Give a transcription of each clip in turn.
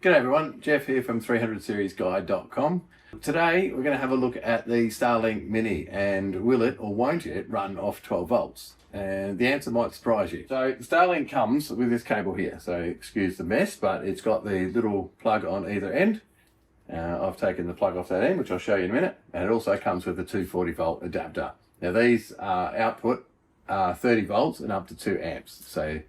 G'day everyone, Jeff here from 300seriesguide.com. Today we're going to have a look at the Starlink Mini and will it or won't it run off 12 volts? And the answer might surprise you. So the Starlink comes with this cable here, so excuse the mess, but it's got the little plug on either end. I've taken the plug off that end, which I'll show you in a minute, and it also comes with a 240 volt adapter. Now these output 30 volts and up to 2 amps. So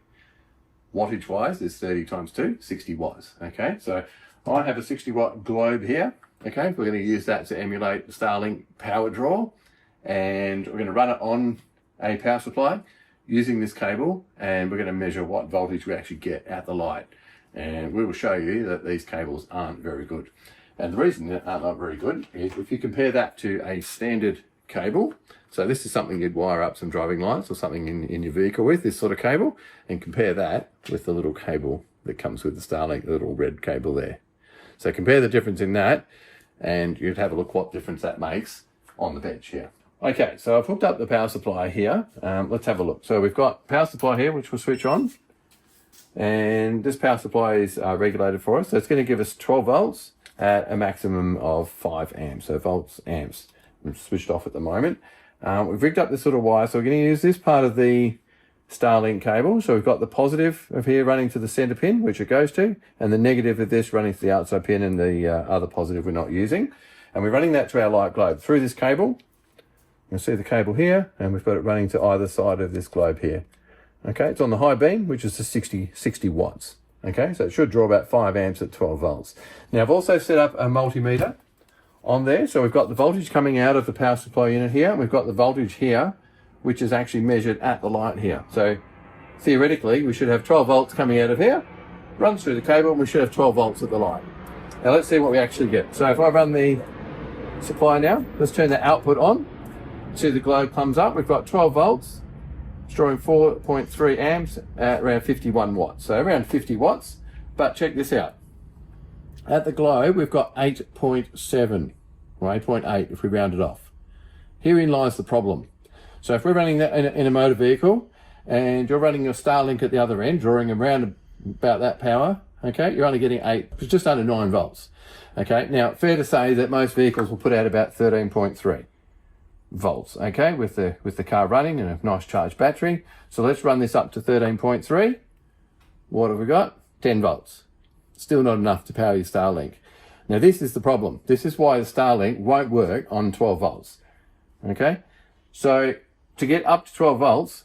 wattage wise is 30 times 2, 60 watts. Okay, so I have a 60 watt globe here. Okay, we're going to use that to emulate the Starlink power draw, and we're going to run it on a power supply using this cable, and we're going to measure what voltage we actually get at the light. And we will show you that these cables aren't very good. And the reason they are not very good is if you compare that to a standard cable. So this is something you'd wire up some driving lights or something in your vehicle with, this sort of cable, and compare that with the little cable that comes with the Starlink, the little red cable there. So compare the difference in that, and you'd have a look what difference that makes on the bench here. Okay, so I've hooked up the power supply here. Let's have a look. So we've got power supply here, which we'll switch on. And this power supply is regulated for us. So it's going to give us 12 volts at a maximum of 5 amps. So volts, amps. I'm switched off at the moment. We've rigged up this little wire, so we're going to use this part of the Starlink cable. So we've got the positive of here running to the center pin, which it goes to, and the negative of this running to the outside pin, and the other positive we're not using. And we're running that to our light globe through this cable. You'll see the cable here, and we've got it running to either side of this globe here. Okay, it's on the high beam, which is the 60 watts. Okay, so it should draw about 5 amps at 12 volts. Now I've also set up a multimeter on there. So we've got the voltage coming out of the power supply unit here. We've got the voltage here, which is actually measured at the light here. So theoretically, we should have 12 volts coming out of here, runs through the cable, and we should have 12 volts at the light. Now let's see what we actually get. So if I run the supply now, let's turn the output on. See the globe comes up. We've got 12 volts, drawing 4.3 amps at around 51 watts. So around 50 watts, but check this out. At the globe, we've got 8.7, or 8.8 if we round it off. Herein lies the problem. So if we're running that in a motor vehicle, and you're running your Starlink at the other end, drawing around about that power, okay, you're only getting just under 9 volts. Okay, now fair to say that most vehicles will put out about 13.3 volts, okay, with the car running and a nice charged battery. So let's run this up to 13.3. What have we got? 10 volts. Still not enough to power your Starlink. Now this is the problem. This is why the Starlink won't work on 12 volts. Okay, so to get up to 12 volts,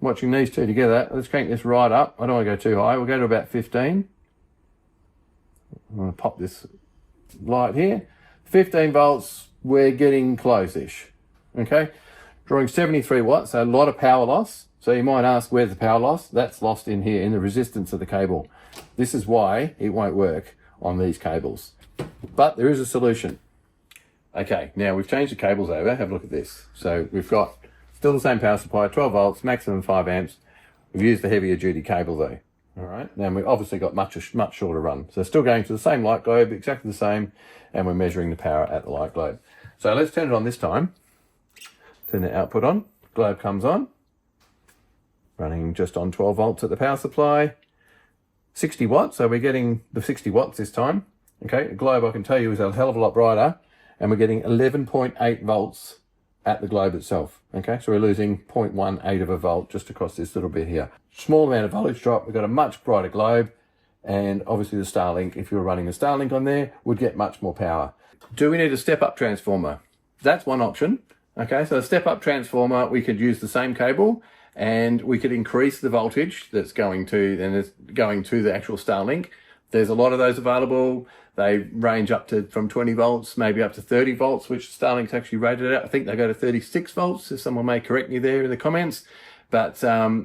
watching these two together, let's crank this right up. I don't want to go too high. We'll go to about 15. I'm going to pop this light here. 15 volts, we're getting close-ish. Okay, drawing 73 watts, so a lot of power loss. So you might ask, where's the power loss? That's lost in here, in the resistance of the cable. This is why it won't work on these cables. But there is a solution. Okay, now we've changed the cables over. Have a look at this. So we've got still the same power supply, 12 volts, maximum 5 amps. We've used the heavier duty cable though. All right, now we've obviously got much shorter run. So still going to the same light globe, exactly the same, and we're measuring the power at the light globe. So let's turn it on this time. Turn the output on, globe comes on, running just on 12 volts at the power supply, 60 watts, so we're getting the 60 watts this time. Okay, the globe I can tell you is a hell of a lot brighter, and we're getting 11.8 volts at the globe itself. Okay, so we're losing 0.18 of a volt just across this little bit here. Small amount of voltage drop, we've got a much brighter globe, and obviously the Starlink, if you were running a Starlink on there, would get much more power. Do we need a step-up transformer? That's one option. Okay, so a step-up transformer, we could use the same cable, and we could increase the voltage that's going to the actual Starlink. There's a lot of those available. They range up to from 20 volts, maybe up to 30 volts, which Starlink's actually rated at. I think they go to 36 volts, if someone may correct me there in the comments. But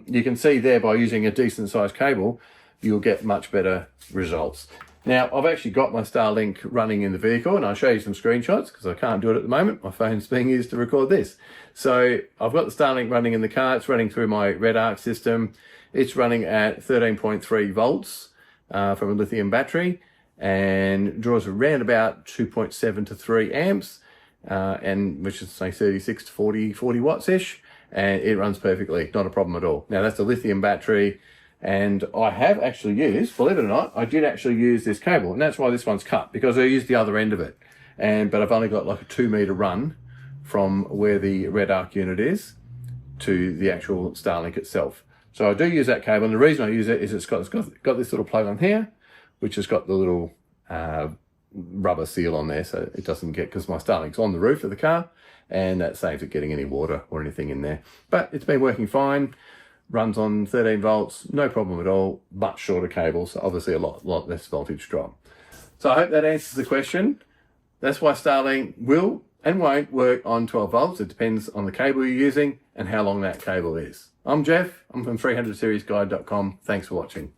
you can see there, by using a decent sized cable, you'll get much better results. Now, I've actually got my Starlink running in the vehicle, and I'll show you some screenshots because I can't do it at the moment. My phone's being used to record this. So I've got the Starlink running in the car. It's running through my Red Arc system. It's running at 13.3 volts from a lithium battery, and draws around about 2.7 to 3 amps, and which is say 36 to 40 watts-ish, and it runs perfectly, not a problem at all. Now that's a lithium battery, And I have actually used, believe it or not, I did actually use this cable, and that's why this one's cut, because I used the other end of it. But I've only got like a 2 meter run from where the red arc unit is to the actual Starlink itself. So I do use that cable, and the reason I use it is it's got this little plug on here, which has got the little rubber seal on there, so it doesn't get, because my Starlink's on the roof of the car, and that saves it getting any water or anything in there. But it's been working fine. Runs on 13 volts, no problem at all. Much shorter cables, obviously a lot less voltage drop. So I hope that answers the question. That's why Starlink will and won't work on 12 volts. It depends on the cable you're using and how long that cable is. I'm Jeff. I'm from 300seriesguide.com. Thanks for watching.